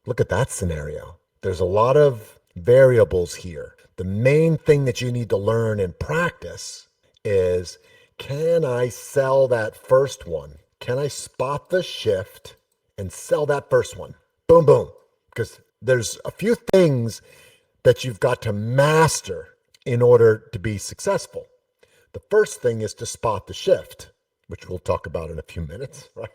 Look at that scenario. There's a lot of variables here. The main thing that you need to learn and practice is, can I sell that first one? Can I spot the shift and sell that first one? Boom, boom. Because there's a few things that you've got to master in order to be successful. The first thing is to spot the shift, which we'll talk about in a few minutes, right?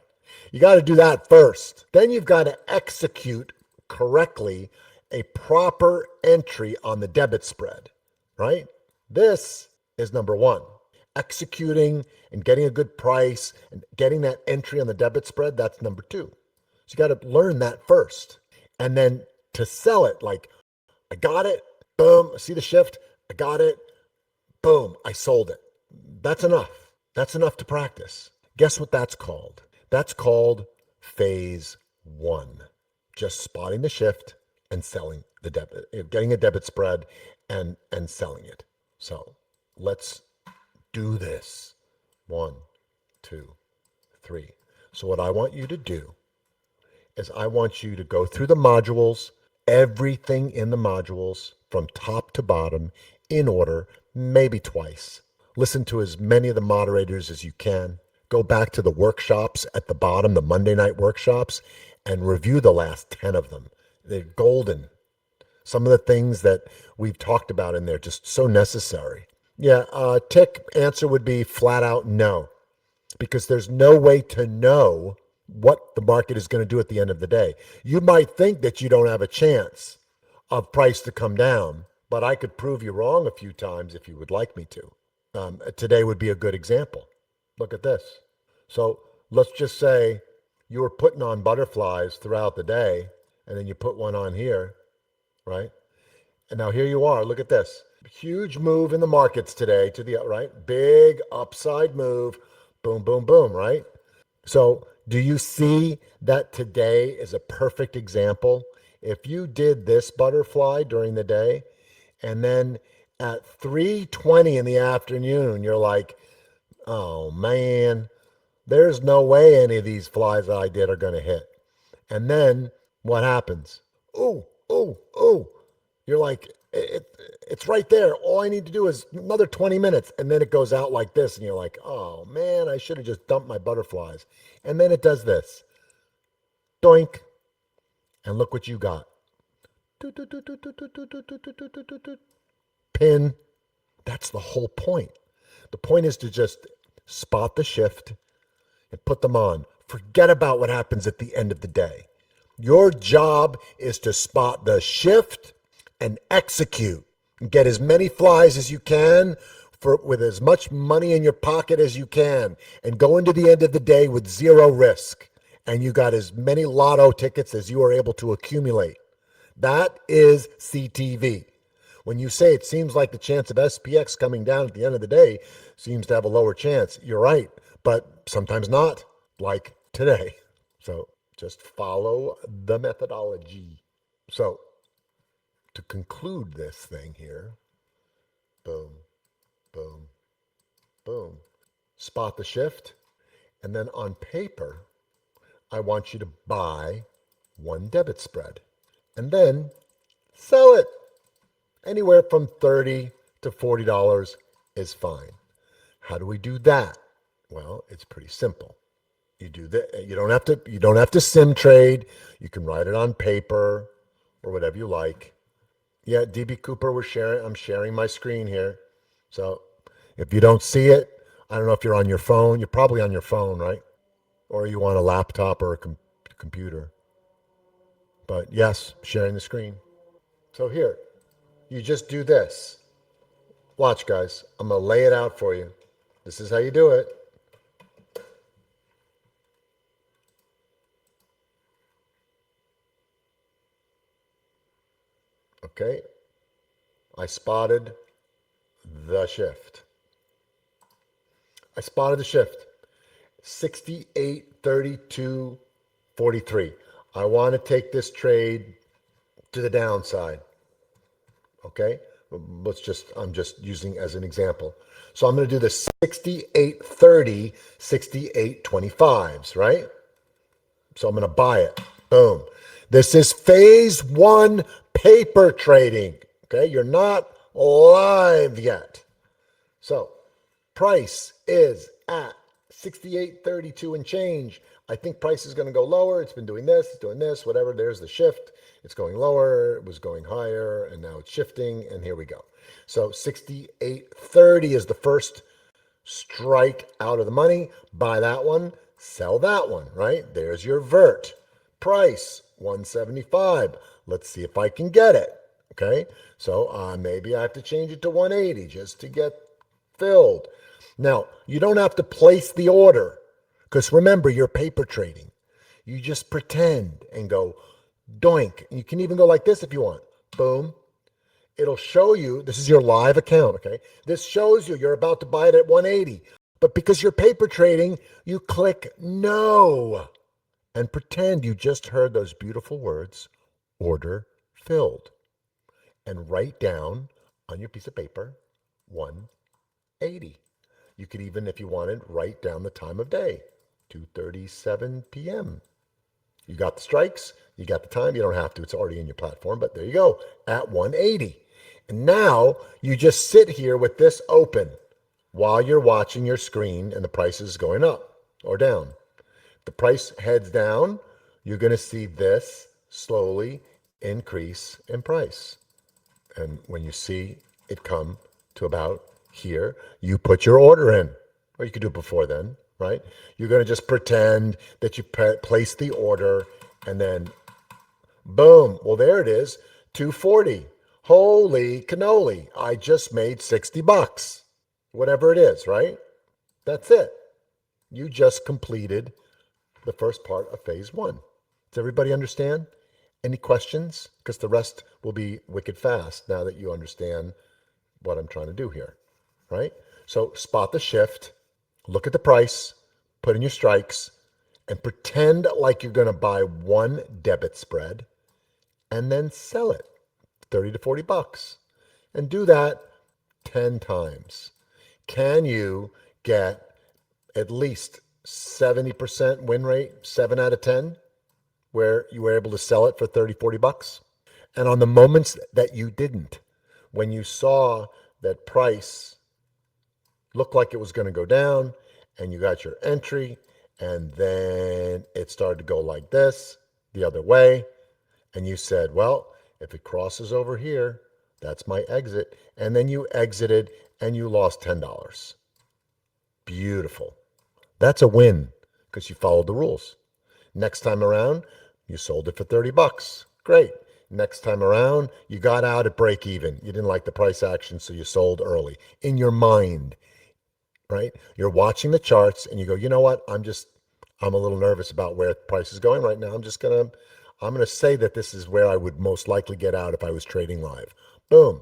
You got to do that first. Then you've got to execute correctly a proper entry on the debit spread, right? This is number one. Executing and getting a good price and getting that entry on the debit spread, that's number two. So you got to learn that first. And then to sell it, like, I got it, boom, see the shift, I got it, boom, I sold it. That's enough. That's enough to practice. Guess what that's called? That's called phase one. Just spotting the shift and selling the debit, getting a debit spread and selling it. So let's do this. 1, 2, 3. So what I want you to do is I want you to go through the modules, everything in the modules from top to bottom in order, maybe twice. Listen to as many of the moderators as you can. Go back to the workshops at the bottom, the Monday night workshops, and review the last 10 of them. They're golden. Some of the things that we've talked about in there, just so necessary. Yeah, tick answer would be flat out no, because there's no way to know what the market is going to do at the end of the day. You might think that you don't have a chance of price to come down, but I could prove you wrong a few times if you would like me to. Today would be a good example. Look at this. So let's just say you were putting on butterflies throughout the day, and then you put one on here, right? And now here you are. Look at this. Huge move in the markets today to the right. Big upside move. Boom, boom, boom, right? So do you see that today is a perfect example? If you did this butterfly during the day, and then at 3:20 in the afternoon, you're like, oh man, there's no way any of these flies that I did are going to hit. And then what happens? Oh, oh, oh. You're like, it's right there. All I need to do is another 20 minutes. And then it goes out like this. And you're like, oh man, I should have just dumped my butterflies. And then it does this. Doink. And look what you got. Pin. That's the whole point. The point is to just spot the shift and put them on. Forget about what happens at the end of the day. Your job is to spot the shift and execute and get as many flies as you can with as much money in your pocket as you can, and go into the end of the day with zero risk. And you got as many lotto tickets as you are able to accumulate. That is CTV. When you say it seems like the chance of SPX coming down at the end of the day seems to have a lower chance, you're right, but sometimes not, like today. So just follow the methodology. So to conclude this thing here, boom, boom, boom, spot the shift. And then on paper, I want you to buy one debit spread and then sell it. Anywhere from $30 to $40 is fine. How do we do that? Well, it's pretty simple. You do that. You don't have to sim trade. You can write it on paper or whatever you like. Yeah, DB Cooper, I'm sharing my screen here. So if you don't see it, I don't know if you're on your phone. You're probably on your phone, right? Or you want a laptop or a computer. But yes, sharing the screen. So here, you just do this. Watch, guys. I'm going to lay it out for you. This is how you do it. Okay. I spotted the shift. 68, 32, 43. I want to take this trade to the downside. Okay, I'm just using as an example. So I'm going to do the 68.30, 68.25s, right? So I'm going to buy it. Boom. This is phase one paper trading. Okay, you're not live yet. So price is at 68.32 and change. I think price is going to go lower. It's been doing this, it's doing this, whatever. There's the shift. It's going lower, it was going higher, and now it's shifting, and here we go. So 68.30 is the first strike out of the money. Buy that one, sell that one, right? There's your vert. Price 175. Let's see if I can get it. Okay, so maybe I have to change it to 180 just to get filled. Now, you don't have to place the order because remember, you're paper trading. You just pretend and go doink. You can even go like this if you want. Boom. It'll show you, this is your live account, okay? This shows you you're about to buy it at 180. But because you're paper trading, you click no and pretend you just heard those beautiful words, order filled. And write down on your piece of paper 180. You could even, if you wanted, write down the time of day, 2:37 p.m. You got the strikes, you got the time. You don't have to, it's already in your platform, but there you go, at 180. And now you just sit here with this open while you're watching your screen and the price is going up or down. If the price heads down, you're going to see this slowly increase in price. And when you see it come to about here, you put your order in, or you could do it before then, right? You're going to just pretend that you place the order and then boom. Well, there it is, 240. Holy cannoli. I just made $60, whatever it is, right? That's it. You just completed the first part of phase one. Does everybody understand? Any questions? Because the rest will be wicked fast now that you understand what I'm trying to do here, right? So spot the shift, look at the price, put in your strikes, and pretend like you're going to buy one debit spread and then sell it, 30 to 40 bucks. And do that 10 times. Can you get at least 70% win rate, 7 out of 10? Where you were able to sell it for 30, 40 bucks. And on the moments that you didn't, when you saw that price looked like it was going to go down and you got your entry and then it started to go like this, the other way, and you said, well, if it crosses over here, that's my exit. And then you exited and you lost $10. Beautiful. That's a win because you followed the rules. Next time around, you sold it for 30 bucks. Great. Next time around, you got out at break even. You didn't like the price action, so you sold early. In your mind, right? You're watching the charts and you go, you know what? I'm a little nervous about where the price is going right now. I'm going to say that this is where I would most likely get out if I was trading live. Boom.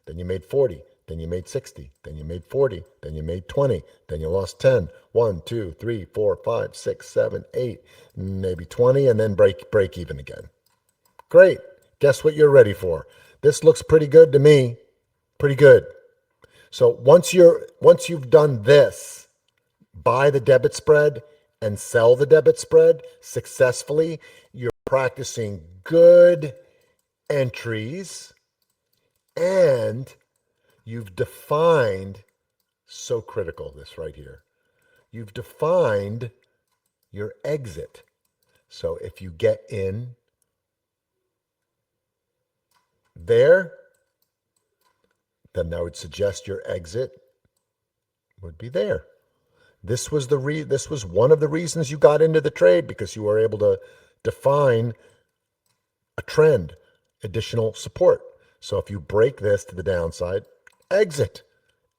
Then you made 40. Then you made 60. Then you made 40. Then you made 20. Then you lost 10. 1, 2, 3, 4, 5, 6, 7, 8, maybe 20, and then break even again. Great. Guess what you're ready for? This looks pretty good to me. Pretty good. So once you've done this, buy the debit spread and sell the debit spread successfully, you're practicing good entries and you've defined, so critical, this right here. You've defined your exit. So if you get in there, then I would suggest your exit would be there. This was one of the reasons you got into the trade, because you were able to define a trend, additional support. So if you break this to the downside, exit.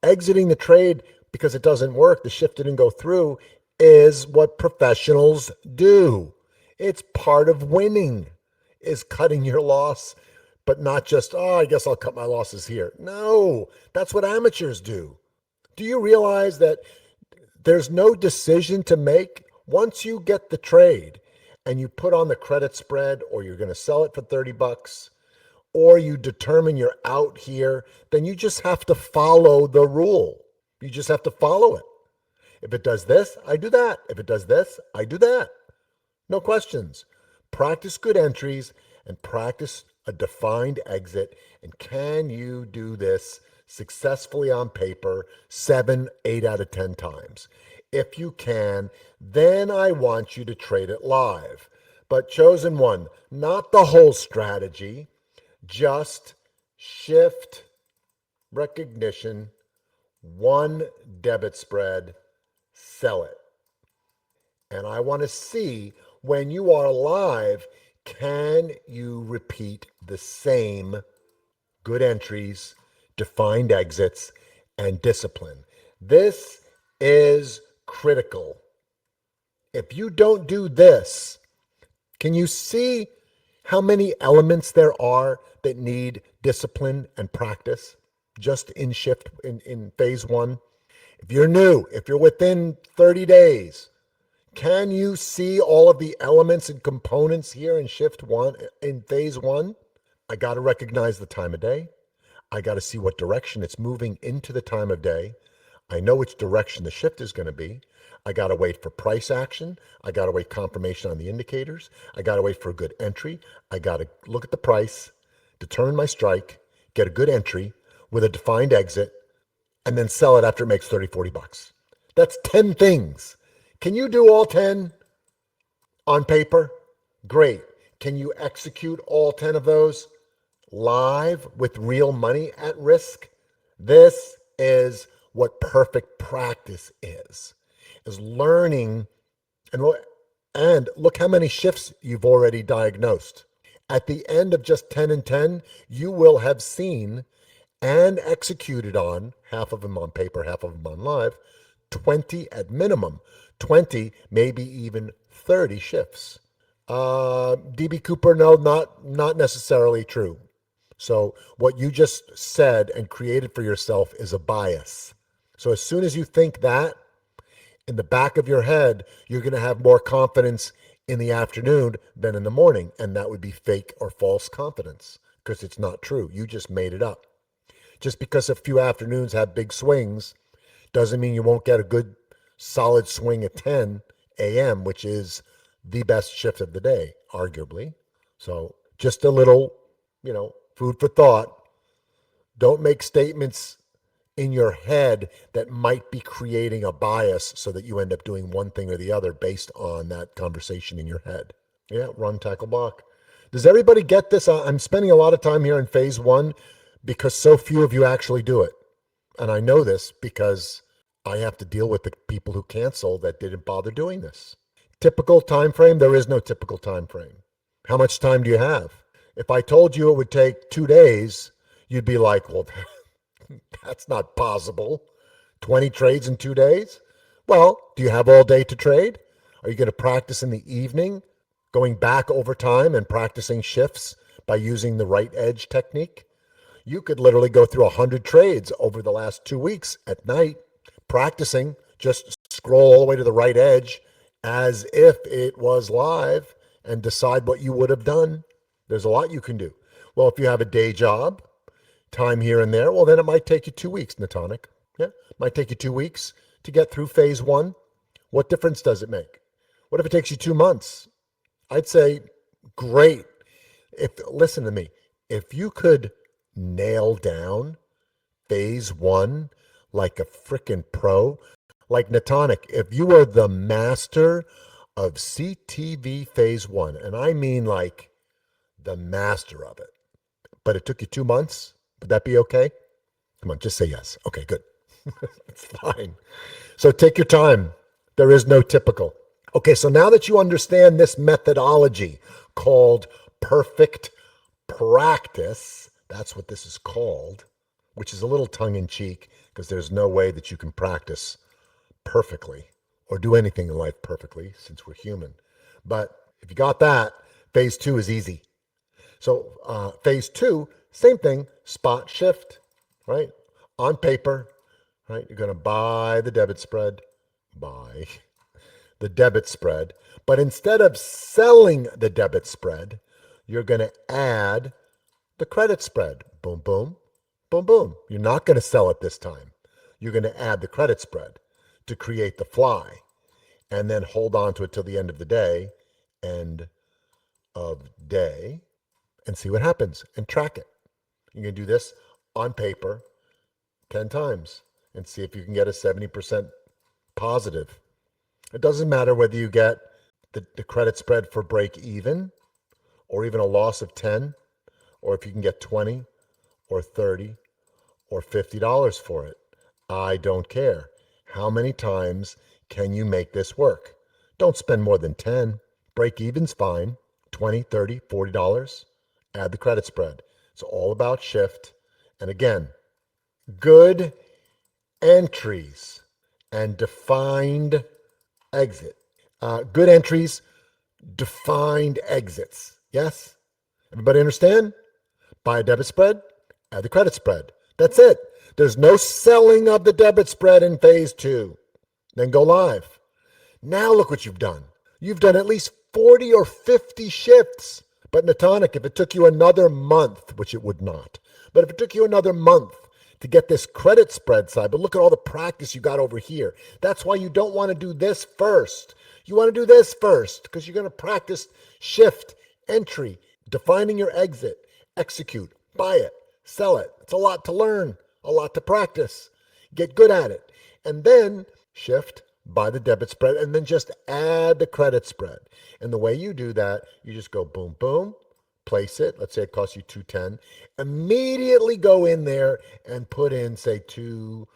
Exiting the trade because it doesn't work, the shift didn't go through, is what professionals do. It's part of winning, is cutting your loss, but not just, I guess I'll cut my losses here. No, that's what amateurs do. Do you realize that there's no decision to make? Once you get the trade and you put on the credit spread, or you're going to sell it for 30 bucks, or you determine you're out here, then you just have to follow the rule. You just have to follow it. If it does this, I do that. If it does this, I do that. No questions. Practice good entries and practice a defined exit. And can you do this successfully on paper 7, 8 out of 10 times? If you can, then I want you to trade it live. But chosen one, not the whole strategy, just shift recognition, one debit spread, sell it. And I want to see when you are live, can you repeat the same good entries, defined exits, and discipline? This is critical. If you don't do this, can you see how many elements there are that need discipline and practice just in shift in phase one? If you're new, if you're within 30 days, can you see all of the elements and components here in shift one, in phase one? I got to recognize the time of day. I got to see what direction it's moving into the time of day. I know which direction the shift is going to be. I got to wait for price action. I got to wait confirmation on the indicators. I got to wait for a good entry. I got to look at the price, determine my strike, get a good entry with a defined exit, and then sell it after it makes 30, 40 bucks. That's 10 things. Can you do all 10 on paper? Great. Can you execute all 10 of those live with real money at risk? This is what perfect practice is learning. And look how many shifts you've already diagnosed. At the end of just 10 and 10, you will have seen and executed on, half of them on paper, half of them on live, 20 at minimum, 20, maybe even 30 shifts. DB Cooper, no, not necessarily true. So what you just said and created for yourself is a bias. So as soon as you think that, in the back of your head, you're going to have more confidence in the afternoon than in the morning. And that would be fake or false confidence because it's not true. You just made it up. Just because a few afternoons have big swings doesn't mean you won't get a good solid swing at 10 a.m., which is the best shift of the day, arguably. So just a little, food for thought. Don't make statements in your head that might be creating a bias so that you end up doing one thing or the other based on that conversation in your head. Yeah, run, tackle, block. Does everybody get this? I'm spending a lot of time here in phase one because so few of you actually do it. And I know this because I have to deal with the people who cancel that didn't bother doing this. Typical time frame? There is no typical time frame. How much time do you have? If I told you it would take 2 days, you'd be like, well, that's not possible. 20 trades in 2 days? Well, do you have all day to trade? Are you going to practice in the evening, going back over time and practicing shifts by using the right edge technique? You could literally go through 100 trades over the last 2 weeks at night, practicing, just scroll all the way to the right edge as if it was live and decide what you would have done. There's a lot you can do. Well, if you have a day job, time here and there, well, then it might take you 2 weeks, Natonic. Yeah, it might take you 2 weeks to get through phase one. What difference does it make? What if it takes you 2 months? I'd say, great. Listen to me, if you could nail down phase one like a freaking pro, like Natonic, if you were the master of CTV phase one, and I mean like the master of it, but it took you 2 months, would that be okay? Come on, just say yes. Okay, good. It's fine. So take your time. There is no typical. Okay, so now that you understand this methodology called perfect practice, that's what this is called, which is a little tongue-in-cheek because there's no way that you can practice perfectly or do anything in life perfectly since we're human. But if you got that, phase two is easy. So phase two, same thing, spot shift, right? On paper, right? You're going to buy the debit spread, but instead of selling the debit spread, you're going to add the credit spread. Boom, boom, boom, boom. You're not going to sell it this time. You're going to add the credit spread to create the fly and then hold on to it till the end of the day and of day and see what happens and track it. You can do this on paper 10 times and see if you can get a 70% positive. It doesn't matter whether you get the credit spread for break even or even a loss of 10, or if you can get 20 or 30 or $50 for it. I don't care. How many times can you make this work? Don't spend more than 10. Break even's fine. 20, 30, $40. Add the credit spread. It's all about shift. And again, good entries and defined exit. Good entries, defined exits. Yes? Everybody understand? Buy a debit spread, add the credit spread. That's it. There's no selling of the debit spread in phase 2. Then go live. Now look what you've done. You've done at least 40 or 50 shifts. But Natonic, if it took you another month, which it would not, but if it took you another month to get this credit spread side, but look at all the practice you got over here. That's why you don't want to do this first. You want to do this first because you're going to practice shift, entry, defining your exit, execute, buy it, sell it. It's a lot to learn, a lot to practice. Get good at it. And then shift, buy the debit spread, and then just add the credit spread. And the way you do that, you just go boom, boom, place it. Let's say it costs you $210. Immediately go in there and put in, say, $240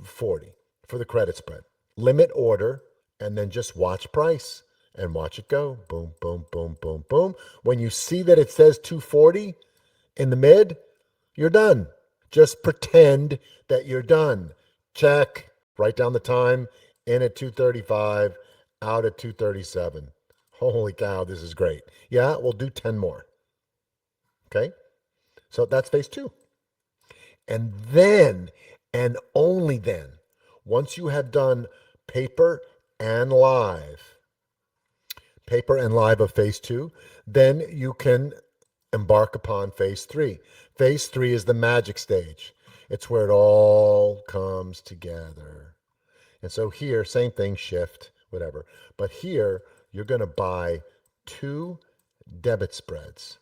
for the credit spread. Limit order, and then just watch price and watch it go. Boom, boom, boom, boom, boom. When you see that it says $240 in the mid, you're done. Just pretend that you're done. Check. Write down the time. In at 2:35, out at 2:37. Holy cow, this is great. Yeah, we'll do 10 more. Okay? So that's phase 2. And then, and only then, once you have done paper and live of phase 2, then you can embark upon phase 3. Phase 3 is the magic stage. It's where it all comes together. And so here, same thing, shift, whatever. But here, you're going to buy 2 debit spreads.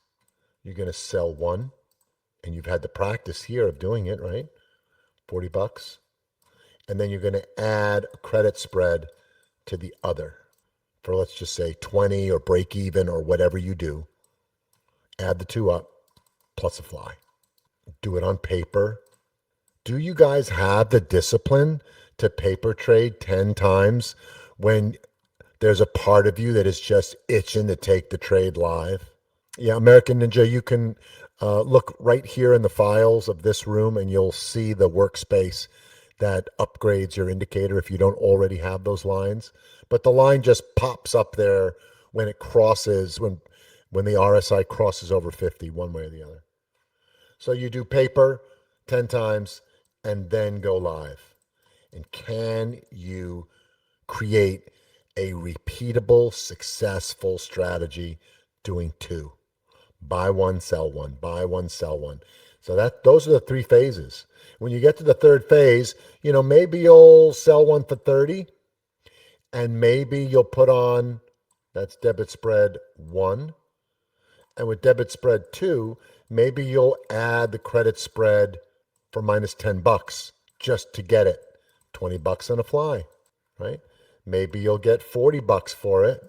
You're going to sell one, and you've had the practice here of doing it, right? $40. And then you're going to add a credit spread to the other for, let's just say, 20 or break even or whatever you do. Add the 2 up plus a fly. Do it on paper. Do you guys have the discipline to paper trade 10 times when there's a part of you that is just itching to take the trade live? Yeah, American Ninja, you can look right here in the files of this room and you'll see the workspace that upgrades your indicator if you don't already have those lines. But the line just pops up there when it crosses, when the RSI crosses over 50, one way or the other. So you do paper 10 times and then go live. And can you create a repeatable, successful strategy doing 2? Buy one, sell one, buy one, sell one. So those are the 3 phases. When you get to the 3rd phase, maybe you'll sell one for 30, and maybe you'll put on, that's debit spread 1. And with debit spread 2, maybe you'll add the credit spread for minus $10 just to get it. $20 on a fly, right? Maybe you'll get $40 for it,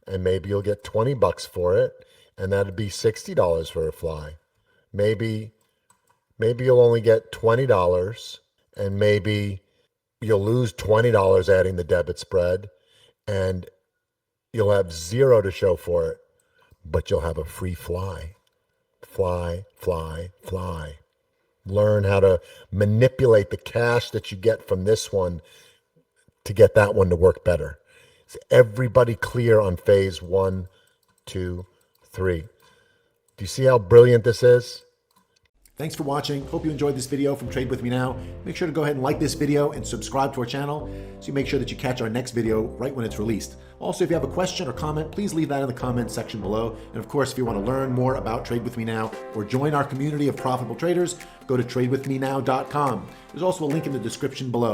and maybe you'll get $20 for it, and that'd be $60 for a fly. Maybe you'll only get $20, and maybe you'll lose $20 adding the debit spread, and you'll have 0 to show for it, but you'll have a free fly. Fly, fly, fly. Learn how to manipulate the cash that you get from this one to get that one to work better. Is everybody clear on phase 1, 2, 3? Do you see how brilliant this is? Thanks for watching. Hope you enjoyed this video from Trade With Me Now. Make sure to go ahead and like this video and subscribe to our channel so you make sure that you catch our next video right when it's released. Also, if you have a question or comment, please leave that in the comments section below. And of course, if you want to learn more about Trade With Me Now or join our community of profitable traders, go to tradewithmenow.com. There's also a link in the description below.